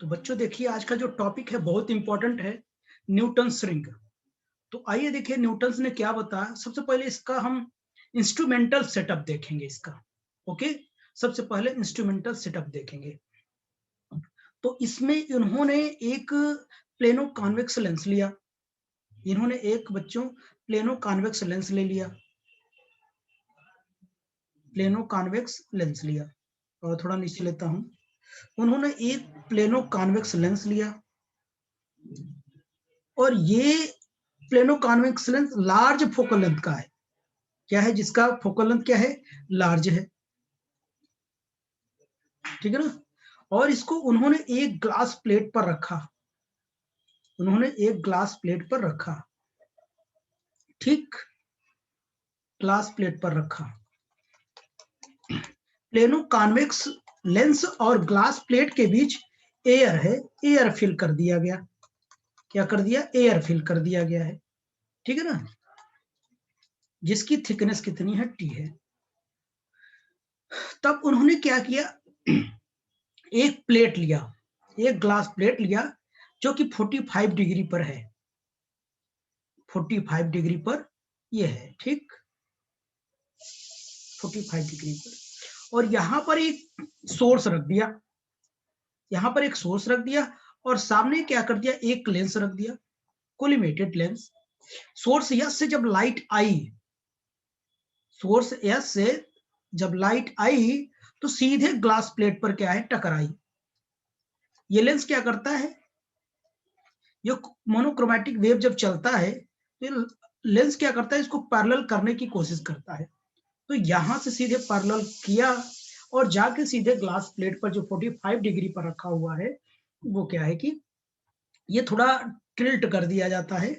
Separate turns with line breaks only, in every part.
तो बच्चों देखिए आज का जो टॉपिक है बहुत इंपॉर्टेंट है, न्यूटन्स रिंग। तो आइए देखिए न्यूटन्स ने क्या बताया। सबसे पहले इसका हम इंस्ट्रूमेंटल सेटअप देखेंगे इसका। ओके, सबसे पहले इंस्ट्रूमेंटल सेटअप देखेंगे। तो इसमें इन्होंने एक प्लेनो कॉन्वेक्स लेंस लिया। इन्होंने एक बच्चों प्लेनो कॉन्वेक्स लेंस ले लिया, प्लेनो कॉन्वेक्स लेंस लिया। और थोड़ा नीचे लेता हूं। उन्होंने एक प्लेनो कॉन्वेक्स लेंस लिया और ये plano convex lens large focal length का है। क्या है जिसका फोकल लेंथ क्या है? लार्ज है, ठीक है ना। और इसको उन्होंने एक ग्लास प्लेट पर रखा, उन्होंने एक ग्लास प्लेट पर रखा, ठीक, ग्लास प्लेट पर रखा। प्लेनो कॉन्वेक्स लेंस और ग्लास प्लेट के बीच एयर है, एयर फिल कर दिया गया। क्या कर दिया? एयर फिल कर दिया गया है, ठीक है ना, जिसकी थिकनेस कितनी है? टी है। तब उन्होंने क्या किया, एक प्लेट लिया, एक ग्लास प्लेट लिया जो कि 45 डिग्री पर है, 45 डिग्री पर ये है, ठीक, 45 डिग्री पर। और यहां पर एक सोर्स रख दिया, यहां पर एक सोर्स रख दिया और सामने क्या कर दिया? एक लेंस रख दिया, कोलिमेटेड लेंस। सोर्स यस से जब लाइट आई, सोर्स यस से जब लाइट आई तो सीधे ग्लास प्लेट पर क्या है? टकराई। ये लेंस क्या करता है? ये मोनोक्रोमैटिक वेव जब चलता है तो लेंस क्या करता है? इसको पैरेलल करने की कोशिश करता है। तो यहां से सीधे पैरेलल किया और जाके सीधे ग्लास प्लेट पर जो 45 डिग्री पर रखा हुआ है वो क्या है कि ये थोड़ा टिल्ट कर दिया जाता है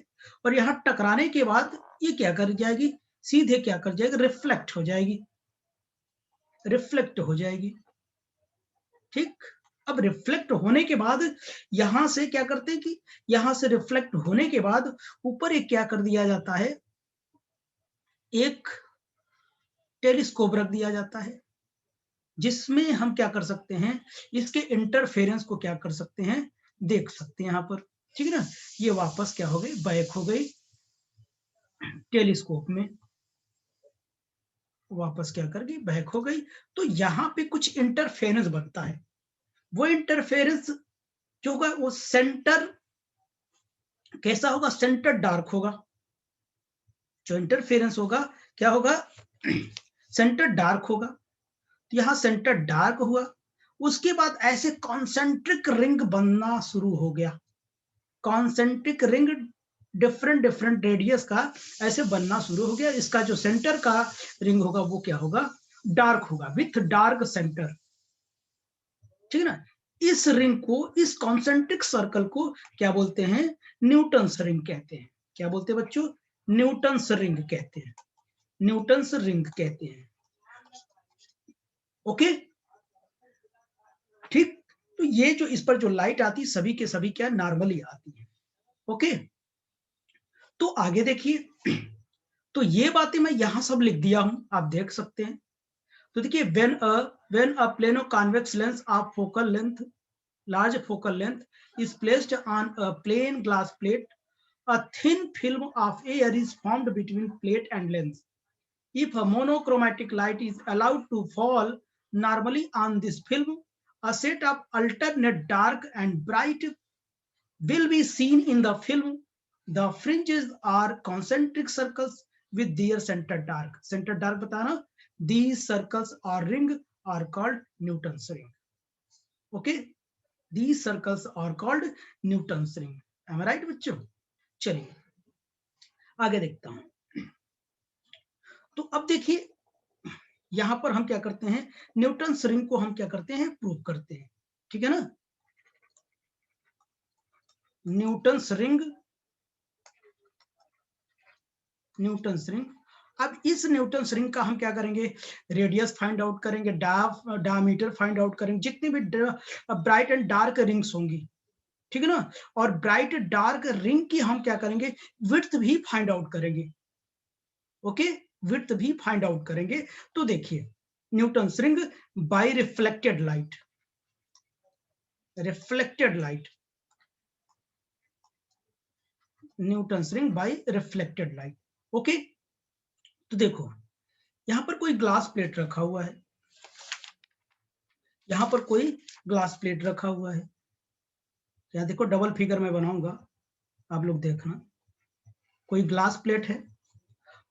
और यहां टकराने के बाद ये क्या कर जाएगी? सीधे क्या कर जाएगी? रिफ्लेक्ट हो जाएगी, रिफ्लेक्ट हो जाएगी, ठीक। अब रिफ्लेक्ट होने के बाद यहां से क्या करते हैं कि यहां से रिफ्लेक्ट होने के बाद ऊपर एक क्या कर दिया जाता है? एक टेलीस्कोप रख दिया जाता है जिसमें हम क्या कर सकते हैं? इसके इंटरफेरेंस को क्या कर सकते हैं? देख सकते हैं यहां पर, ठीक है ना। ये वापस क्या हो गई? बैक हो गई टेलीस्कोप में, वापस क्या कर गई? बैक हो गई। तो यहां पे कुछ इंटरफेरेंस बनता है। वो इंटरफेरेंस जो होगा वो सेंटर कैसा होगा? सेंटर डार्क होगा। जो इंटरफेरेंस होगा क्या होगा? सेंटर डार्क होगा। तो यहां सेंटर डार्क हुआ, उसके बाद ऐसे कॉन्सेंट्रिक रिंग बनना शुरू हो गया। Concentric ring different different radius का ऐसे बनना शुरू हो गया। इसका जो सेंटर का रिंग होगा वो क्या होगा? डार्क होगा, विथ डार्क सेंटर, ठीक है ना। इस रिंग को, इस कॉन्सेंट्रिक सर्कल को क्या बोलते हैं? न्यूटन्स रिंग कहते हैं। क्या बोलते हैं बच्चों? न्यूटन्स रिंग कहते हैं, न्यूटन्स रिंग कहते हैं। ओके, ठीक। तो ये जो इस पर जो लाइट आती है सभी के सभी क्या नॉर्मली आती है। ओके, तो आगे देखिए। तो ये बातें मैं यहां सब लिख दिया हूं, आप देख सकते हैं। तो देखिए when a plano convex lens of focal length, large focal length is placed on a plain glass plate, a thin film of air is formed between plate and lens. If a monochromatic light is allowed to fall normally on this film, a set of alternate dark and bright will be seen in the film. The fringes are concentric circles with their center dark. Center dark बताना. These circles or ring are called Newton's ring. Okay. These circles are called Newton's ring. Am I right बच्चों? चलिए आगे देखता हूं। तो अब देखिए यहां पर हम क्या करते हैं? न्यूटन्स रिंग को हम क्या करते हैं? प्रूव करते हैं, ठीक है ना। Newton's ring, Newton's ring. अब इस न्यूटन्स रिंग का हम क्या करेंगे? रेडियस फाइंड आउट करेंगे, डायमीटर फाइंड आउट करेंगे, जितनी भी ब्राइट एंड डार्क रिंग्स होंगी, ठीक है ना। और ब्राइट डार्क रिंग की हम क्या करेंगे? विड्थ भी फाइंड आउट करेंगे। ओके, विड्थ भी फाइंड आउट करेंगे। तो देखिए Newton's ring by reflected light, reflected light, Newton's ring by reflected light. Okay, तो देखो यहां पर कोई ग्लास प्लेट रखा हुआ है, यहां पर कोई ग्लास प्लेट रखा हुआ है, यहां देखो डबल फिगर में बनाऊंगा, आप लोग देखना, कोई ग्लास प्लेट है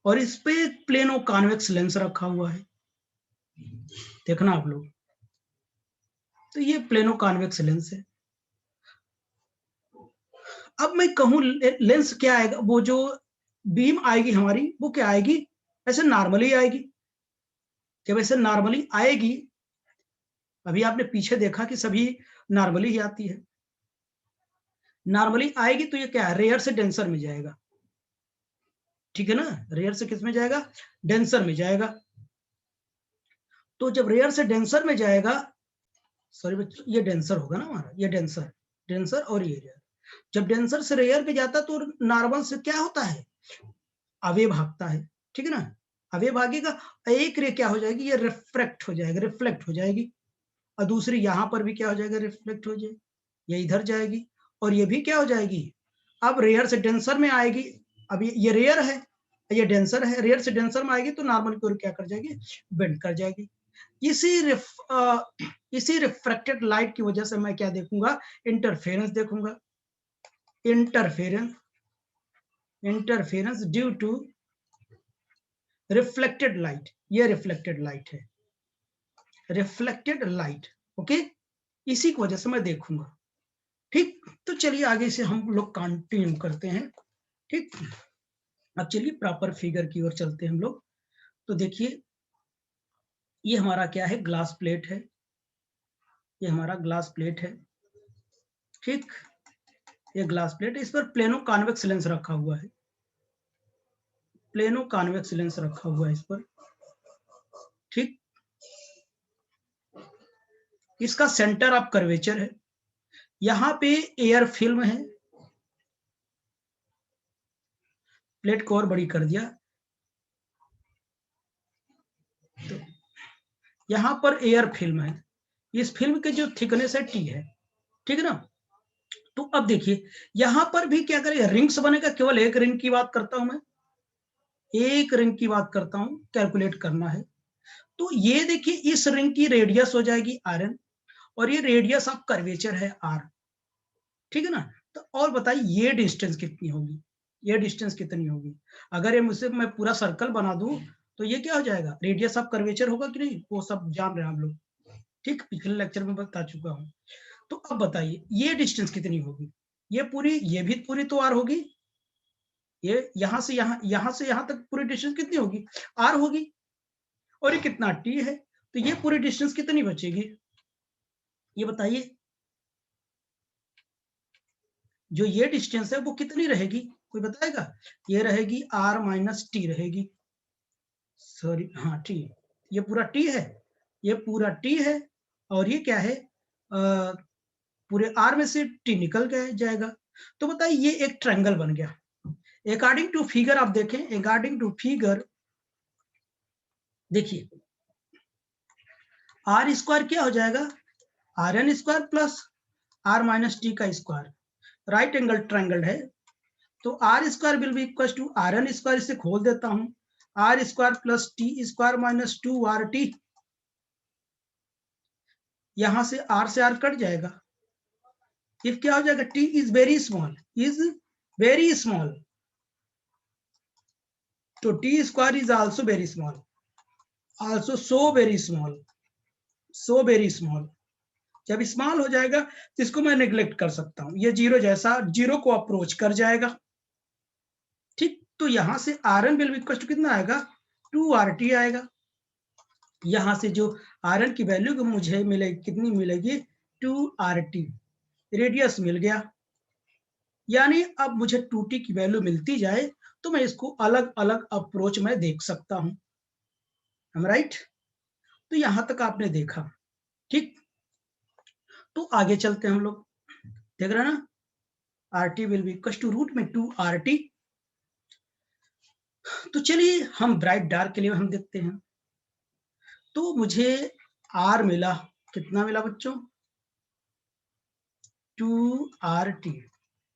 और इस पे प्लेनो कॉन्वेक्स लेंस रखा हुआ है, देखना आप लोग, तो ये प्लेनो कॉन्वेक्स लेंस है। अब मैं कहूं लेंस क्या आएगा, वो जो बीम आएगी हमारी वो क्या आएगी, ऐसे नॉर्मली आएगी। जब ऐसे नॉर्मली आएगी, अभी आपने पीछे देखा कि सभी नॉर्मली ही आती है, नॉर्मली आएगी तो ये क्या है, रेयर से डेंसर में जाएगा, ठीक है ना, रेयर से किस में जाएगा, डेंसर में जाएगा। तो जब रेयर से डेंसर में जाएगा, सॉरी बच्चों ये डेंसर होगा ना हमारा, ये डेंसर, डेंसर और ये रेयर। जब डेंसर से रेयर पे जाता तो नॉर्मल से क्या होता है, अवे भागता है, ठीक है ना, अवे भागेगा, एक रे क्या हो जाएगी, ये रिफ्रैक्ट हो जाएगा, रिफ्लेक्ट हो जाएगी, और दूसरी यहां पर भी क्या हो जाएगा, रिफ्लेक्ट हो जाएगी, ये इधर जाएगी, और ये भी क्या हो जाएगी, अब रेयर से डेंसर में आएगी, अब ये रेयर है, ये डेंसर है, रेयर से डेंसर में आएगी तो नॉर्मल की ओर क्या कर जाएगी, बेंड कर जाएगी। इसी रिफ्रैक्टेड लाइट की वजह से मैं क्या देखूंगा, इंटरफेरेंस देखूंगा, interference, interference due to reflected light, ये रिफ्लेक्टेड लाइट है, रिफ्लेक्टेड लाइट, ओके, इसी की वजह से मैं देखूंगा। ठीक, तो चलिए आगे से हम लोग कंटिन्यू करते हैं। ठीक, अब चलिए प्रॉपर फिगर की ओर चलते हैं हम लोग। तो देखिए ये हमारा क्या है, ग्लास प्लेट है, ये हमारा ग्लास प्लेट है, ठीक, ये ग्लास प्लेट है, इस पर प्लेनो कॉन्वेक्स लेंस रखा हुआ है, प्लेनो कॉन्वेक्स लेंस रखा हुआ है इस पर, ठीक, इसका सेंटर ऑफ कर्वेचर है, यहां पे एयर फिल्म है, प्लेट को और बड़ी कर दिया, तो यहां पर एयर फिल्म है, इस फिल्म के जो थिकनेस है टी है, ठीक है ना। तो अब देखिए यहां पर भी क्या करें, रिंग्स बनेगा, केवल एक रिंग की बात करता हूं मैं, एक रिंग की बात करता हूं, कैलकुलेट करना है। तो ये देखिए इस रिंग की रेडियस हो जाएगी Rn, और ये रेडियस ऑफ कर्वेचर है R, ठीक है ना। तो और बताइए ये डिस्टेंस कितनी होगी, ये डिस्टेंस कितनी होगी, अगर ये मुझसे मैं पूरा सर्कल बना दूं तो ये क्या हो जाएगा, रेडियस ऑफ कर्वेचर होगा कि नहीं, वो सब जान रहे हैं हम लोग, ठीक, पिछले लेक्चर में बता चुका हूं। तो अब बताइए ये डिस्टेंस कितनी होगी, ये पूरी, ये भी पूरी तो R होगी, ये यहां से यहां, यहां से यहां तक पूरी डिस्टेंस कितनी होगी, R होगी, और ये कितना T है, तो ये पूरी डिस्टेंस कितनी बचेगी, ये बताइए, जो ये डिस्टेंस है वो कितनी रहेगी, कोई बताएगा, ये रहेगी R माइनस टी रहेगी, सॉरी हाँ टी, ये पूरा टी है, ये पूरा टी है, और ये क्या है, पूरे R में से टी निकल जाएगा। तो बताइए ये एक ट्रायंगल बन गया, अकॉर्डिंग टू फिगर आप देखें, अकॉर्डिंग टू फिगर देखिए R स्क्वायर क्या हो जाएगा, Rn square plus R minus T का स्क्वायर, राइट एंगल ट्रायंगल है, तो R square will be equal to Rn square, इसे खोल देता हूं, R square plus T square minus 2RT, यहां से R कट जाएगा, इफ क्या हो जाएगा, T is very small, is very small, तो T square is also very small, also so very small, so very small, जब स्मॉल हो जाएगा तो इसको मैं नेग्लेक्ट कर सकता हूं, ये जीरो जैसा, जीरो को अप्रोच कर जाएगा, ठीक, तो यहां से Rn will be equal to कितना आएगा, 2RT आएगा, यहां से जो Rn की वैल्यू मुझे मिलेगी, कितनी मिलेगी, 2RT, रेडियस मिल गया, यानी अब मुझे 2T की वैल्यू मिलती जाए तो मैं इसको अलग अलग अप्रोच में देख सकता हूं, राइट, तो यहां तक आपने देखा, ठीक, तो आगे चलते हैं हम लोग, देख रहे हैं ना, RT will be equal to root में 2RT, तो चलिए हम ब्राइट डार्क के लिए हम देखते हैं, तो मुझे R मिला, कितना मिला बच्चों, 2RT,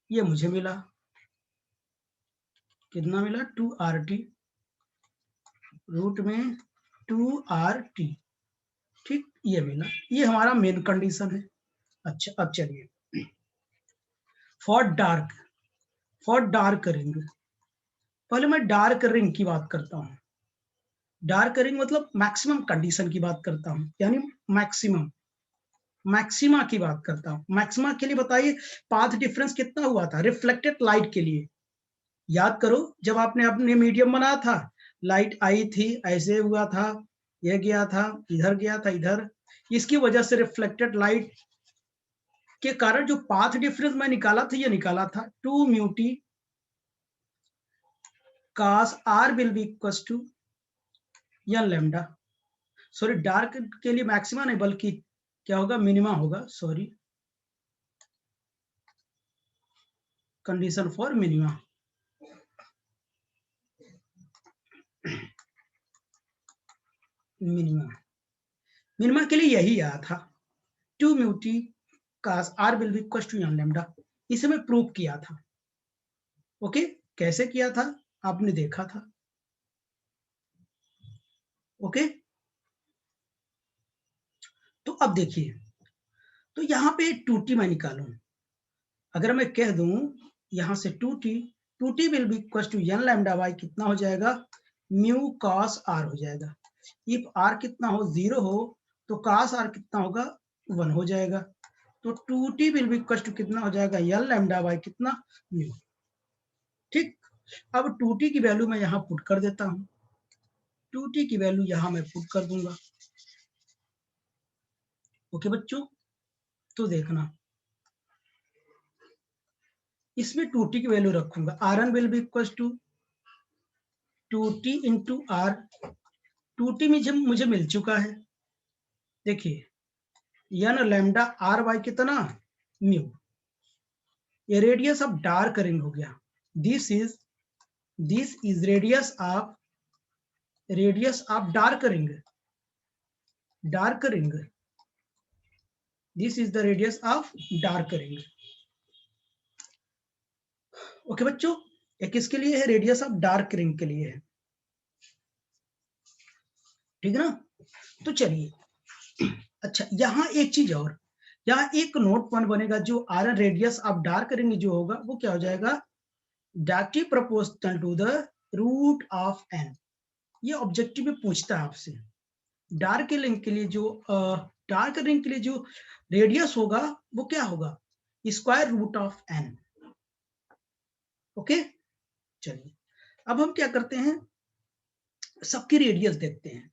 ये मुझे मिला, कितना मिला 2RT, रूट में 2RT, ठीक, ये मिला, ये हमारा मेन कंडीशन है। अच्छा अब चलिए फॉर डार्क रिंग, पहले मैं डार्क रिंग की बात करता हूँ। डार्क रिंग मतलब मैक्सिमम कंडीशन की बात करता हूँ, यानी मैक्सिमा की बात करता हूँ। मैक्सिमा के लिए बताइए पाथ डिफरेंस कितना हुआ था रिफ्लेक्टेड लाइट के लिए, याद करो जब आपने अपने मीडियम बनाया था, लाइट आई थी, ऐसे हुआ था, ये गया था इधर, गया था इधर, इसकी वजह से रिफ्लेक्टेड लाइट के कारण जो पाथ डिफरेंस मैं निकाला था, ये निकाला था 2 mu T cos r will be equals to n lambda, sorry dark के लिए मैक्सिमा नहीं बल्कि क्या होगा, मिनिमा होगा, sorry, condition for minima, minima के लिए यही आया था 2 mu T cos r will be equals to n lambda, इसे मैं प्रूव किया था। ओके, कैसे किया था आपने देखा था। ओके, तो अब देखिए, तो यहाँ पे 2t मैं निकालूं, अगर मैं कह दूं यहां से 2t will be equal to n lambda by कितना हो जाएगा, म्यू cos r हो जाएगा। इफ r कितना हो 0 हो तो cos r कितना होगा 1 हो जाएगा, तो 2t will be equal to कितना हो जाएगा n लैम्डा बाई कितना म्यू, ठीक। अब 2t की वैल्यू मैं यहाँ पुट कर देता हूँ, 2t की वैल्यू यहाँ मैं पुट कर दूंगा। ओके बच्चों, तो देखना इसमें 2t की वैल्यू रखूंगा, rn will be equal to 2t into R, 2t मुझे मिल चुका है, देखिए n लैम्डा r बाई कितना म्यू, ये रेडियस ऑफ डार्क रिंग हो गया, this is radius of dark ring, this is the radius of dark ring. Okay बच्चों, ये किसके लिए है, रेडियस ऑफ डार्क रिंग के लिए है, ठीक है ना। तो चलिए, अच्छा यहाँ एक चीज और, यहाँ एक नोट पॉइंट बनेगा, जो R radius of dark ring जो होगा वो क्या हो जाएगा, directly proportional to the root of N, ये ऑब्जेक्टिव में पूछता है आपसे, डार्क रिंग के लिए जो रेडियस होगा वो क्या होगा, square root of N. Okay, चलिए अब हम क्या करते हैं, सबकी रेडियस देखते हैं,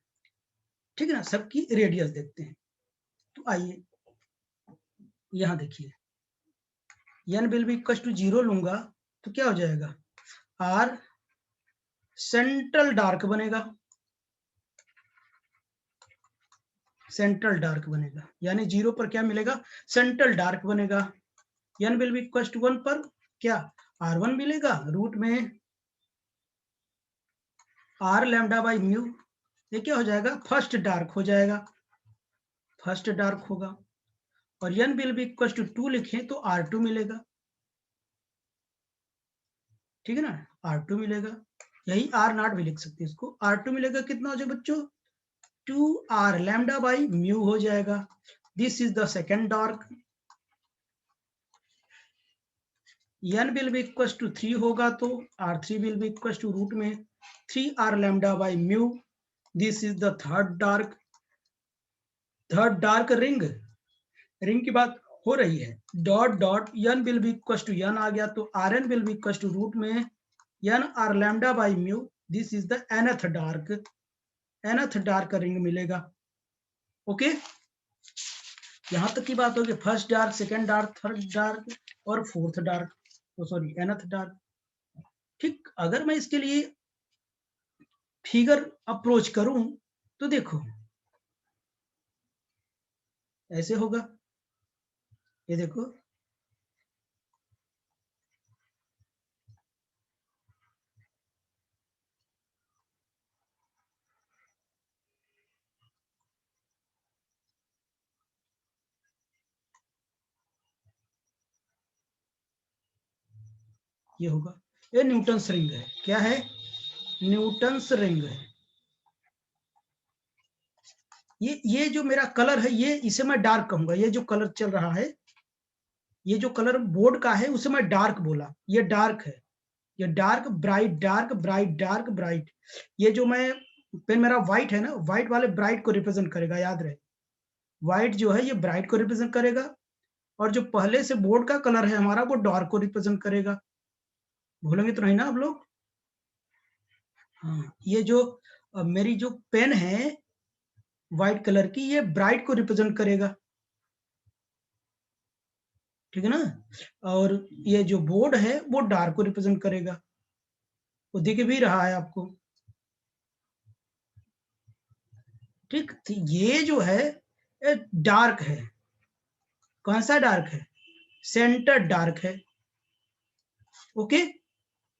ठीक है ना, सबकी रेडियस देखते हैं। तो आइए यहां देखिए, n will be equal to 0 लूंगा तो क्या हो जाएगा, r सेंट्रल डार्क बनेगा, सेंट्रल डार्क बनेगा, यानी 0 पर क्या मिलेगा, सेंट्रल डार्क बनेगा। n will be equal to 1 पर क्या, r1 मिलेगा, रूट में r लैम्डा बाई म्यू, ये क्या हो जाएगा, फर्स्ट डार्क हो जाएगा, फर्स्ट डार्क होगा, और n will be equal to 2 लिखें तो r2 मिलेगा, ठीक है ना, r2 मिलेगा, यही r नॉट भी लिख सकते हैं इसको, r2 मिलेगा, कितना हो जाएगा बच्चों, 2r लैम्डा बाई म्यू हो जाएगा, this is the second dark, n will be equal to 3 होगा तो r3 will be equal to root में 3r lambda by mu, this is the third dark ring की बात हो रही है, dot dot n will be equal to n आ गया तो rn will be equal to root में n r lambda by mu, this is the nth dark ring मिलेगा। ओके, यहां तक की बात होगी, first dark, second dark, third dark और फोर्थ डार्क, तो सॉरी nth डार्क, ठीक। अगर मैं इसके लिए फिगर अप्रोच करूं तो देखो ऐसे होगा, ये देखो, ये होगा, ये न्यूटन्स रिंग है। क्या है? न्यूटन्स रिंग है। ये जो मेरा कलर है, ये इसे मैं डार्क कहूंगा। ये जो कलर चल रहा है, ये जो कलर बोर्ड का है उसे मैं डार्क बोला, ये डार्क है। ये dark bright, dark bright, dark bright. ये जो मैं पेन मेरा व्हाइट है ना, व्हाइट वाले ब्राइट को रिप्रेजेंट करेगा, याद रहे। व्हाइट जो है ये ब्राइट को रिप्रेजेंट करेगा, और जो पहले से बोर्ड का कलर है हमारा वो डार्क को रिप्रेजेंट करेगा। भूलेंगे तो नहीं ना आप लोग? हाँ, ये जो मेरी जो पेन है व्हाइट कलर की, ये ब्राइट को रिप्रेजेंट करेगा, ठीक है ना। और ये जो बोर्ड है वो डार्क को रिप्रेजेंट करेगा। वो दिख भी रहा है आपको, ठीक। तो ये जो है डार्क है। कौन सा डार्क है? सेंटर डार्क है। ओके,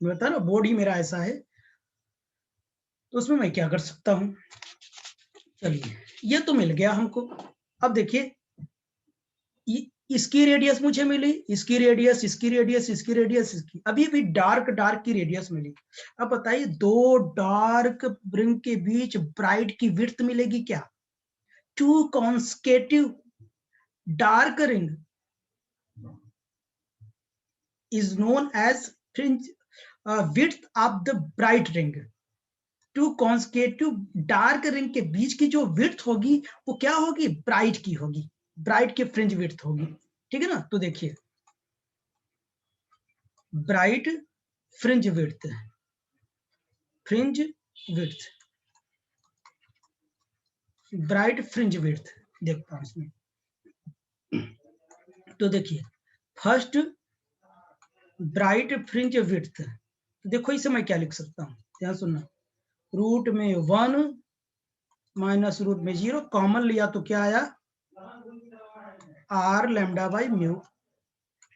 मैं बता रहा बोर्ड ही मेरा ऐसा है, तो उसमें मैं क्या कर सकता हूँ। चलिए, ये तो मिल गया हमको। अब देखिए, इसकी रेडियस मुझे मिली, इसकी रेडियस, इसकी रेडियस, इसकी रेडियस, इसकी, अभी भी डार्क डार्क की रेडियस मिली। अब बताइए, दो डार्क रिंग के बीच ब्राइट की विड्थ मिलेगी क्या? Two consecutive dark ring is known as fringe width of the bright ring. Two consecutive dark ring के बीच की जो विड्थ होगी वो क्या होगी? ब्राइट की होगी, ब्राइट की फ्रिंज विड्थ होगी, ठीक है ना। तो देखिए, bright fringe width, fringe width, bright fringe width देखता हूं इसमें। तो देखिए, फर्स्ट ब्राइट फ्रिंज विड्थ, तो देखो इसे मैं क्या लिख सकता हूँ, ध्यान सुनना। रूट में 1 माइनस रूट में 0, कॉमन लिया तो क्या आया? R lambda by mu.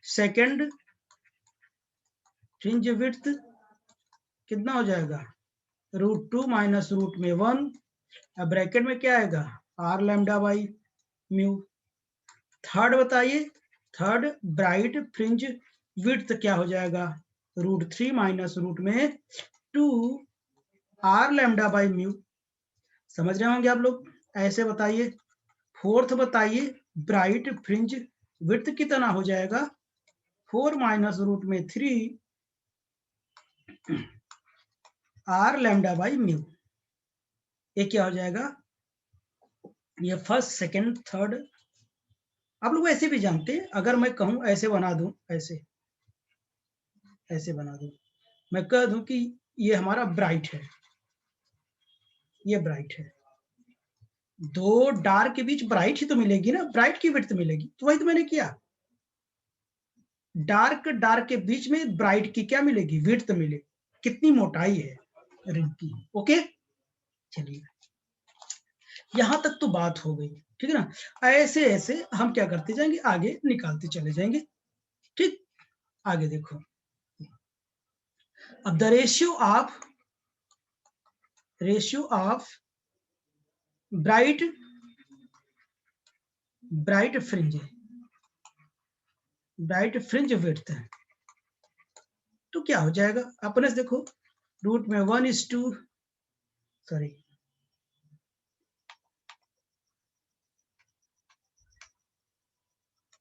Second fringe width कितना हो जाएगा? √2 माइनस रूट में 1, अब ब्रैकेट में क्या आएगा? R lambda by mu. Third बताइए, थर्ड ब्राइट फ्रिंज विड्थ क्या हो जाएगा? √3 माइनस रूट में 2 आर लैम्डा बाई म्यू। समझ रहे होंगे आप लोग? ऐसे बताइए। फोर्थ बताइए, ब्राइट फ्रिंज विड्थ कितना हो जाएगा? 4 माइनस रूट में 3 आर लैम्डा बाई म्यू। ये क्या हो जाएगा? ये फर्स्ट सेकंड थर्ड। आप लोग ऐसे भी जानते हैं, अगर मैं कहूं ऐसे बना दूं, ऐसे बना दूं, मैं कह दूं कि ये हमारा ब्राइट है, ये ब्राइट है। दो डार्क के बीच ब्राइट ही तो मिलेगी ना, ब्राइट की विड्थ मिलेगी, तो वही तो मैंने किया। डार्क डार्क के बीच में ब्राइट की क्या मिलेगी? विड्थ मिलेगी, कितनी मोटाई है रिंग की। ओके, चलिए, यहां तक तो बात हो गई, ठीक है ना। ऐसे ऐसे हम क्या करते जाएंगे, आगे निकालते चले जाएंगे, ठीक। आगे देखो, अब the ratio of bright bright fringe, bright fringe width है, तो क्या हो जाएगा अपने से देखो। रूट में 1:2, सॉरी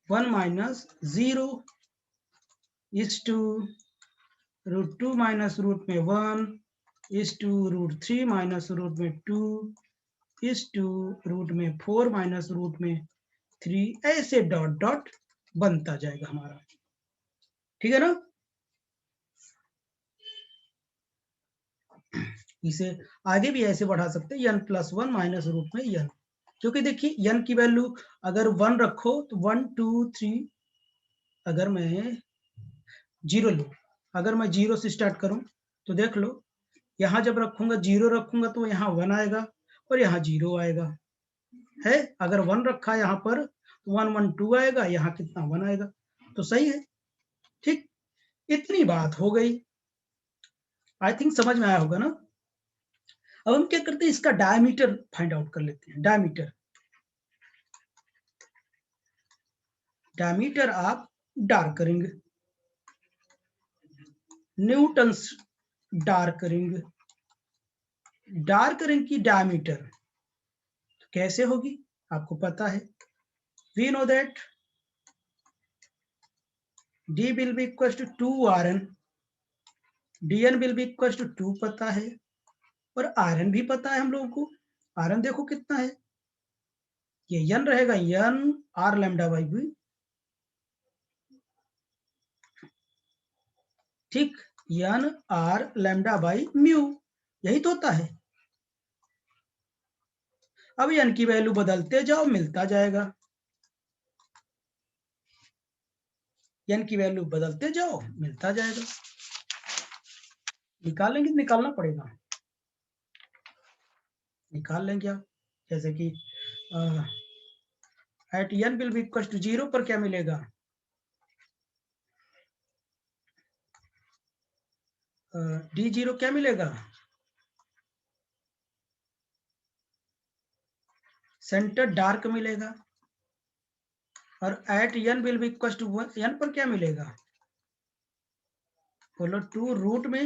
1 माइनस 0:2 √2 माइनस रूट में 1:2 √3 माइनस रूट में 2:2 रूट में 4 माइनस रूट में 3, ऐसे डॉट डॉट बनता जाएगा हमारा, ठीक है ना। इसे आगे भी ऐसे बढ़ा सकते हैं, n+1 माइनस रूट में n, क्योंकि देखिए n की वैल्यू अगर 1 रखो तो 1 2 3, अगर मैं 0 लूं, अगर मैं 0 से स्टार्ट करूं तो देख लो, यहां जब रखूंगा 0 रखूंगा तो यहाँ 1 आएगा और यहाँ 0 आएगा, है। अगर 1 रखा यहाँ पर तो 1 1 2 आएगा, यहाँ कितना 1 आएगा, तो सही है, ठीक। इतनी बात हो गई, आई थिंक समझ में आया होगा ना। अब हम क्या करते हैं, इसका डायमीटर फाइंड आउट कर लेते हैं। डायमीटर आप डार्क करेंगे, न्यूटन्स डार्क रिंग की डायमीटर कैसे होगी आपको पता है, we know that d will be equals to 2rn, dn will be equals to 2 पता है, और rn भी पता है हम लोगों को। rn देखो कितना है, ये n रहेगा, n r lambda by v, ठीक, n r lambda by mu, यही तो होता है। अब n की वैल्यू बदलते जाओ, मिलता जाएगा, n की वैल्यू बदलते जाओ मिलता जाएगा। निकालेंगे, निकालना पड़ेगा, निकाल लेंगे आप, जैसे कि at n will be equal to 0 पर क्या मिलेगा, d0 क्या मिलेगा, सेंटर डार्क मिलेगा, और at n will be equal to 1, n पर क्या मिलेगा, बोलो 2 रूट में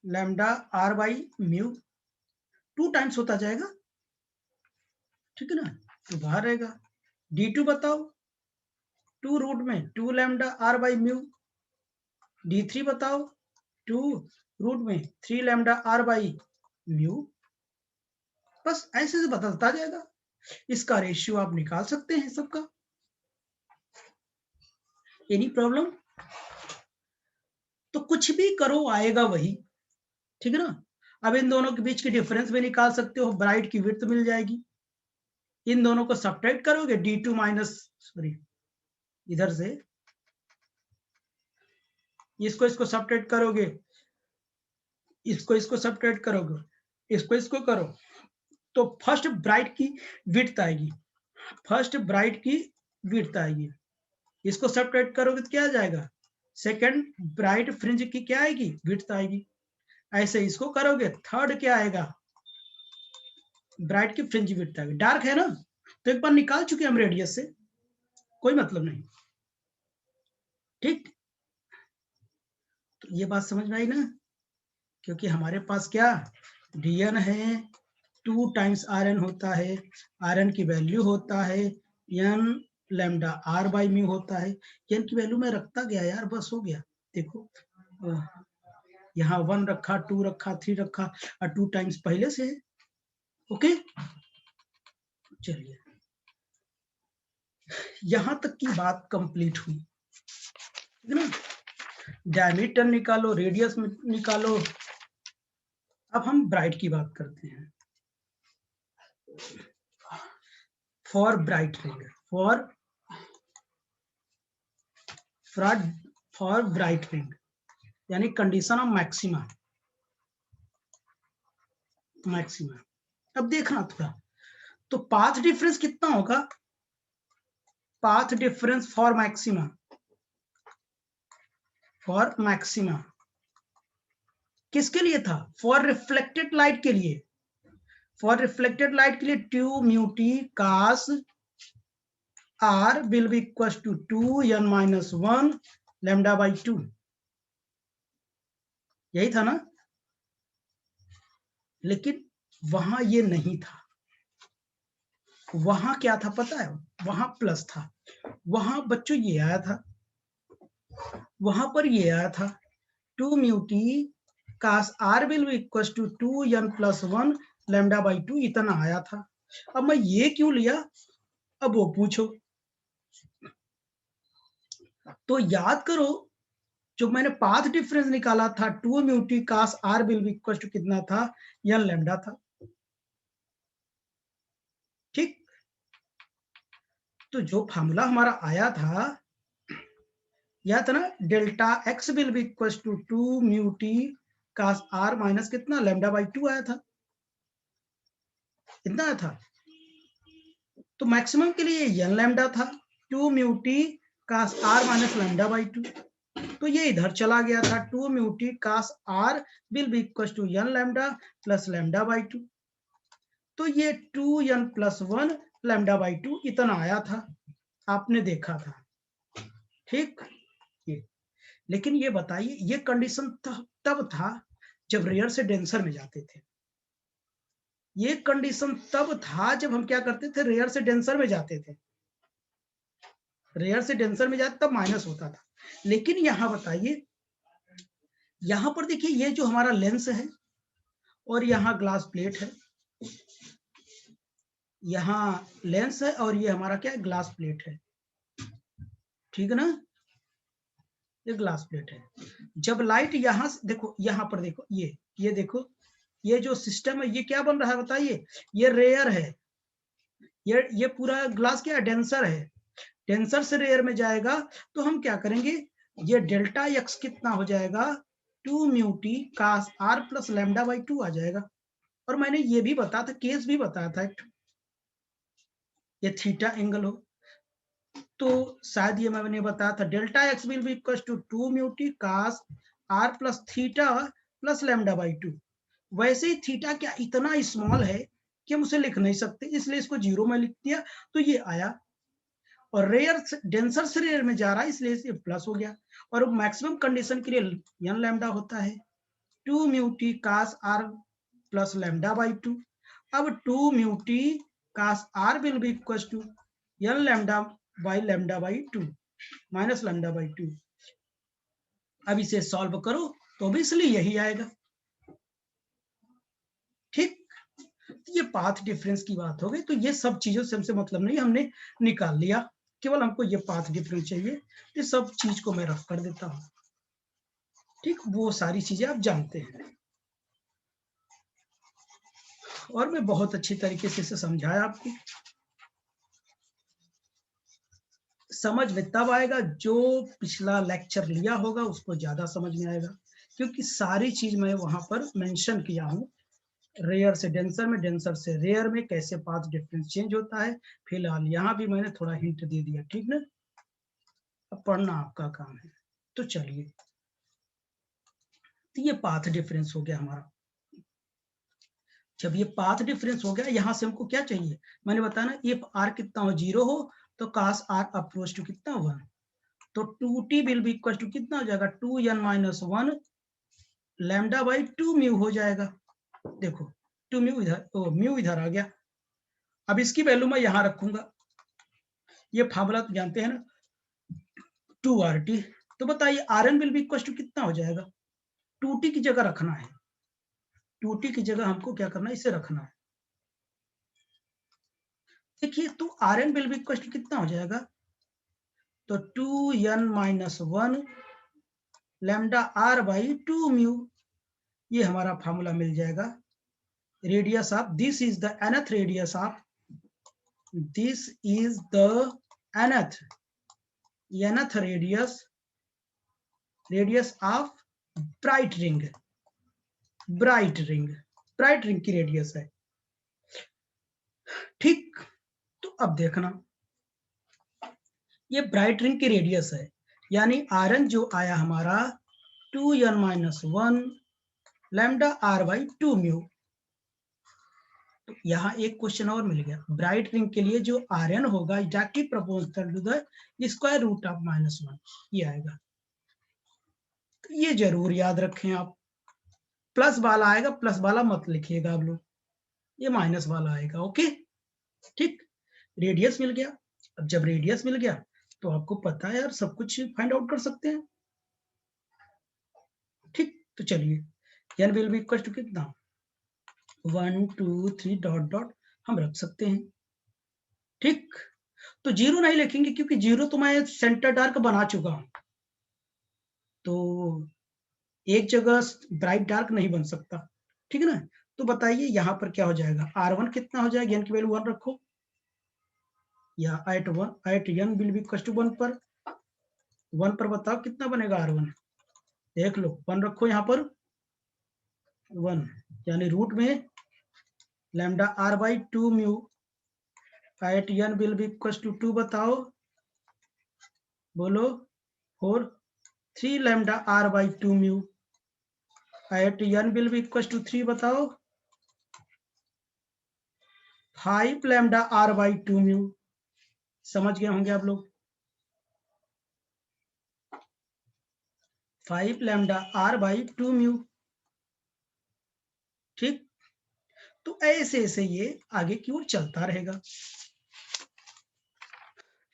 lambda r by mu, 2 times होता जाएगा, ठीक है ना, तो बाहर रहेगा। d2 बताओ, 2 रूट में 2 lambda r by mu, d3 बताओ, 2 रूट में 3 लैम्डा r बाई म्यू, बस ऐसे से बदलता जाएगा। इसका रेशियो आप निकाल सकते हैं सबका, एनी प्रॉब्लम, तो कुछ भी करो आएगा वही, ठीक है ना। अब इन दोनों के बीच की डिफरेंस भी निकाल सकते हो, ब्राइट की विड्थ मिल जाएगी, इन दोनों को सब्ट्रैक्ट करोगे, d2 माइनस, सॉरी इधर से इसको सब्ट्रैक्ट करोगे, इसको सब्ट्रैक्ट करोगे, इसको करो, तो फर्स्ट ब्राइट की विड्थ आएगी, फर्स्ट ब्राइट की विड्थ आएगी, इसको सब्ट्रैक्ट करोगे तो क्या आ जाएगा, सेकंड ब्राइट फ्रिंज की क्या आएगी, विड्थ आएगी। ऐसे इसको करोगे, थर्ड क्या आएगा, ब्राइट की फ्रिंज विड्थ आएगी। डार्क है ना, तो एक बार निकाल चुके हम रेडियस से, कोई मतलब नहीं, ठीक, तो ये बात समझ में आई ना, क्योंकि हमारे पास क्या dn है, 2 टाइम्स rn होता है, rn की वैल्यू होता है n lambda r by mu होता है, n की वैल्यू में रखता गया यार, बस हो गया। देखो यहाँ 1 रखा, 2 रखा, 3 रखा, और 2 टाइम्स पहले से है, ओके। चलिए यहां तक की बात कंप्लीट हुई, ठीक है ना, डायमीटर निकालो, रेडियस निकालो। अब हम ब्राइट की बात करते हैं, for bright ring, for bright ring, यानी कंडीशन ऑफ मैक्सिमा, अब देखना थोड़ा, तो पाथ डिफरेंस कितना होगा, पाथ डिफरेंस फॉर मैक्सिमा किसके लिए था, फॉर रिफ्लेक्टेड लाइट के लिए, फॉर रिफ्लेक्टेड लाइट के लिए 2 mu T cos r will be equals to 2n minus 1 lambda by 2, यही था ना, लेकिन वहां ये नहीं था, वहां क्या था पता है, वहां प्लस था, वहां बच्चों ये आया था, वहां पर ये आया था 2 mu T cos r will be equals to 2n plus 1 lambda by 2, इतना आया था। अब मैं ये क्यों लिया, अब वो पूछो, तो याद करो, जो मैंने पाथ डिफरेंस निकाला था 2 mu T cos r will be equals to कितना था, n लैम्डा था, ठीक, तो जो फार्मूला हमारा आया था, यह था ना, delta x will be equal to 2 mu T cos r minus कितना, लैम्डा बाई 2 आया था, इतना आया था, तो मैक्सिमम के लिए n लैम्डा था, 2 mu T cos r minus lambda by 2, तो ये इधर चला गया था, 2 mu T cos r will be equal to n lambda plus lambda by 2, तो ये 2n प्लस 1 लैम्डा बाई 2 इतना आया था, आपने देखा था, ठीक, लेकिन ये बताइए, ये कंडीशन तब था जब रेयर से डेंसर में जाते थे। ये कंडीशन तब था जब हम क्या करते थे, रेयर से डेंसर में जाते थे। रेयर से डेंसर में जाते तब माइनस होता था। लेकिन यहां बताइए, यहां पर देखिए, ये जो हमारा लेंस है और यहाँ ग्लास प्लेट है, यहाँ लेंस है और ये हमारा क्या है, ग्लास प्लेट है, ठीक है ना, ये ग्लास प्लेट है। जब लाइट यहां से देखो, यहां पर देखो, ये देखो, ये जो सिस्टम है ये क्या बन रहा है बताइए, ये रेयर है, ये पूरा ग्लास क्या है, डेंसर है। डेंसर से रेयर में जाएगा तो हम क्या करेंगे, ये डेल्टा एक्स कितना हो जाएगा, 2 mu T cos R plus lambda by 2 आ जाएगा। और मैंने ये भी बताया था, केस भी बताया था, ये थीटा एंगल हो तो शायद ये मैंने बताया था, delta X will be equal to 2 mu T cos R plus theta plus lambda by 2। वैसे ही थीटा क्या इतना स्मॉल है कि हम उसे लिख नहीं सकते, इसलिए इसको जीरो में लिख दिया तो ये आया। और रेयर डेंसर से रेयर में जा रहा है इसलिए ये प्लस हो गया। और मैक्सिमम कंडीशन के लिए n लैम्डा होता है 2 mu T cos R plus lambda by 2। अब 2 mu T cos R will be equal to n lambda by 2 minus lambda by 2। अब इसे सॉल्व करो तो ऑब्वियसली यही आएगा, ठीक। ये पाथ डिफरेंस की बात हो गई, तो ये सब चीजों से हमसे मतलब नहीं, हमने निकाल लिया, केवल हमको ये पाथ डिफरेंस चाहिए। ये सब चीज को मैं रख कर देता हूं, ठीक, वो सारी चीजें आप जानते हैं और मैं बहुत अच्छी तरीके से इसे समझाया आपको। समझ में तब आएगा जो पिछला लेक्चर लिया होगा, उसको ज्यादा समझ में आएगा, क्योंकि सारी चीज मैं वहां पर मेंशन किया हूं। रेयर से डेंसर में, डेंसर से रेयर में कैसे पाथ डिफरेंस चेंज होता है, फिलहाल यहाँ भी मैंने थोड़ा हिंट दे दिया, ठीक ना। अब पढ़ना आपका काम है, तो चलिए, तो ये पाथ डिफरेंस हो गया हमारा। जब ये पाथ डिफरेंस हो गया, यहां से हमको क्या चाहिए, मैंने बताया ना, इफ आर कितना हो, 0 हो तो कास आर अप्रोच टू कितना 1, तो 2t will be equal to कितना हो जाएगा, 2n minus 1 lambda by 2 mu हो जाएगा। देखो 2 म्यू इधर, म्यू इधर आ गया। अब इसकी वैल्यू मैं यहां रखूंगा, ये फार्मूला तो जानते हैं ना, 2RT। तो बताइए Rn will be equal to कितना हो जाएगा, 2t की जगह रखना है, 2t की जगह हमको क्या करना है, इसे रखना है। देखिए तो Rn will be equal to कितना हो जाएगा, तो 2n minus 1 lambda R by 2 mu, ये हमारा फार्मूला मिल जाएगा। Radius of this is the nth radius of, this is the nth radius of bright ring, bright ring, bright ring की radius है, ठीक। तो अब देखना, ये ब्राइट रिंग की रेडियस है, यानी Rn जो आया हमारा 2n minus 1 lambda R by 2 mu. तो यहाँ एक क्वेश्चन और मिल गया, ब्राइट रिंग के लिए जो Rn होगा exactly proportional to the square root of -1, ये आएगा। तो ये जरूर याद रखें आप, प्लस वाला आएगा, प्लस वाला मत लिखिएगा आप लोग, ये माइनस वाला आएगा, ओके, ठीक। रेडियस मिल गया। अब जब रेडियस मिल गया तो आपको पता है यार, सब कुछ फाइंड आउट कर सकते हैं, ठीक। तो चलिए n will be equal to कितना, 1 2 3 डॉट डॉट हम रख सकते हैं, ठीक। तो जीरो नहीं लिखेंगे क्योंकि जीरो तो मैं सेंटर डार्क बना चुका हूं, तो एक जगह ब्राइट डार्क नहीं बन सकता, ठीक है ना। तो बताइए यहाँ पर क्या हो जाएगा, R1 कितना हो जाएगा, n की वैल्यू 1 रखो, या at n will be equal to 1 पर, 1 पर बताओ कितना बनेगा R1, देख लो, 1 रखो यहाँ पर, 1 यानी रूट में lambda R by 2 mu at n will be equal to 2, बताओ, बोलो, 4 3 lambda R by 2 mu at n will be equal to 3, बताओ, 5 लैम्डा आर बाई 2 म्यू। समझ गए होंगे आप लोग। 5 लैम्डा आर बाई 2 म्यू। ठीक, तो ऐसे ऐसे ये आगे की ओर चलता रहेगा।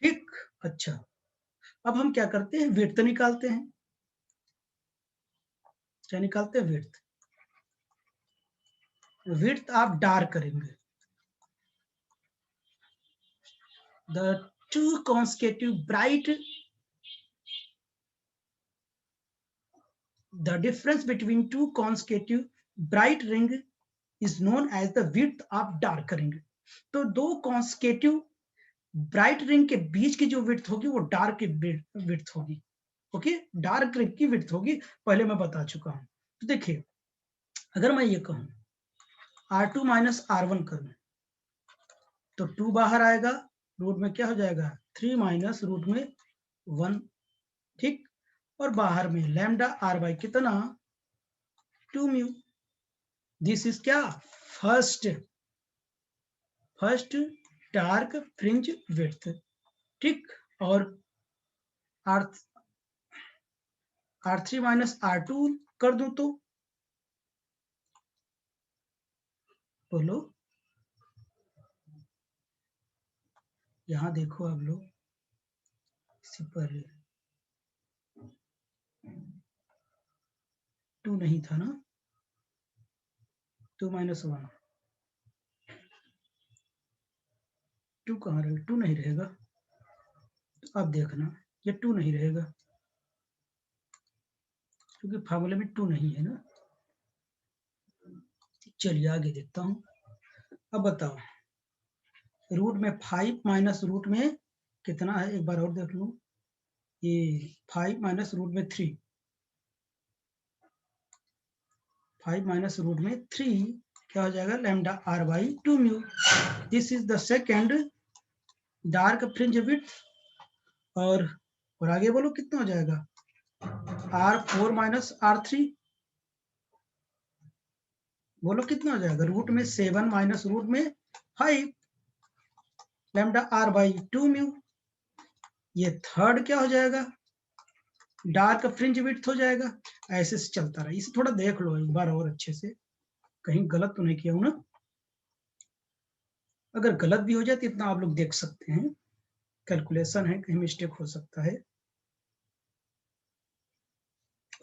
ठीक, अच्छा, अब हम क्या करते हैं, विड्थ निकालते हैं। क्या निकालते हैं, विड्थ। विड्थ आप डार्क करेंगे। The two consecutive bright, the difference between two consecutive bright ring is known as the width of dark ring। तो दो consecutive ब्राइट रिंग के बीच की जो विड्थ होगी वो डार्क की विड्थ होगी। ओके, डार्क रिंग की विड्थ होगी, पहले मैं बता चुका हूं। तो देखिए, अगर मैं ये कहूं R2 माइनस R1 करूं तो 2 बाहर आएगा, रूट में क्या हो जाएगा 3 माइनस रूट में 1। ठीक, और बाहर में लैम्डा आर बाई कितना 2 म्यू। दिस इज क्या, फर्स्ट डार्क फ्रिंज विड्थ। ठीक, और R3 माइनस R2 कर दूं तो बोलो, यहां देखो आप लोग, इससे पहले 2 नहीं था ना, 2 माइनस 1, 2 कहाँ रहेगा, 2 नहीं रहेगा। तो अब देखना, ये 2 नहीं रहेगा क्योंकि फार्मूले में 2 नहीं है ना। चलिए आगे देखता हूं। अब बताओ, रूट में 5 माइनस रूट में कितना है, एक बार और देख लूं। ये 5 माइनस रूट में 3, 5 माइनस रूट में 3 क्या हो जाएगा, lambda R by 2 mu. This is the second dark fringe width. और आगे बोलो कितना हो जाएगा, R4 माइनस R3, बोलो कितना हो जाएगा, रूट में 7 माइनस रूट में 5 लैम्डा आर बाई 2 म्यू। ये थर्ड क्या हो जाएगा, डार्क फ्रिंज विड्थ हो जाएगा। ऐसे से चलता रहा, इसे थोड़ा देख लो एक बार और अच्छे से, कहीं गलत तो नहीं किया हूं ना। अगर गलत भी हो जाए तो इतना आप लोग देख सकते हैं, कैलकुलेशन है, कहीं मिस्टेक हो सकता है।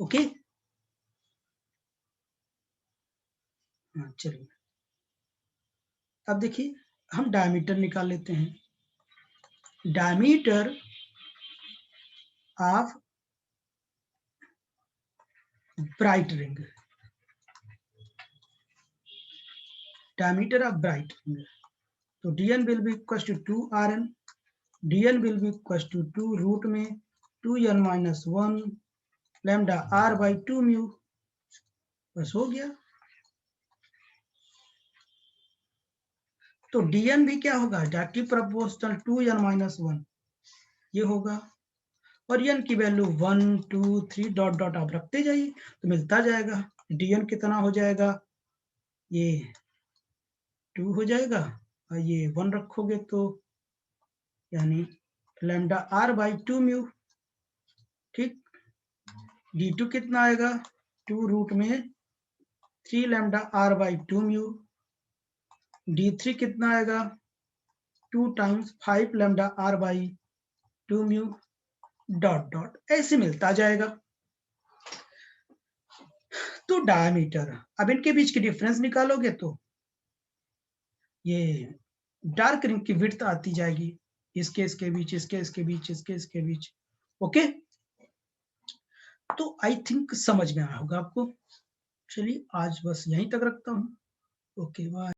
ओके, हाँ चलिए, अब देखिए हम डायमीटर निकाल लेते हैं। Diameter of bright ring, diameter of bright ring, तो dn will be equals to 2rn, dn will be equals to 2 root में 2n minus 1 lambda r by 2 mu. बस हो गया। तो dn भी क्या होगा, डायरेक्टली प्रोपोर्शनल 2n minus 1 ये होगा, और n की वैल्यू 1 2 3 डॉट डॉट आप रखते जाइए तो मिलता जाएगा। dn कितना हो जाएगा, ये 2 हो जाएगा, और ये 1 रखोगे तो यानी लैम्डा आर बाई 2 म्यू। ठीक, d2 कितना आएगा, 2 रूट में 3 lambda R by 2 mu. d3 कितना आएगा, 2 times 5 lambda R by 2 mu dot dot, ऐसे मिलता जाएगा। तो डायमीटर, अब इनके बीच की डिफरेंस निकालोगे तो ये डार्क रिंग की विड्थ आती जाएगी, इसके बीच, इसके बीच, इसके बीच। ओके, तो आई थिंक समझ में आया होगा आपको। चलिए आज बस यहीं तक रखता हूँ। Okay bye.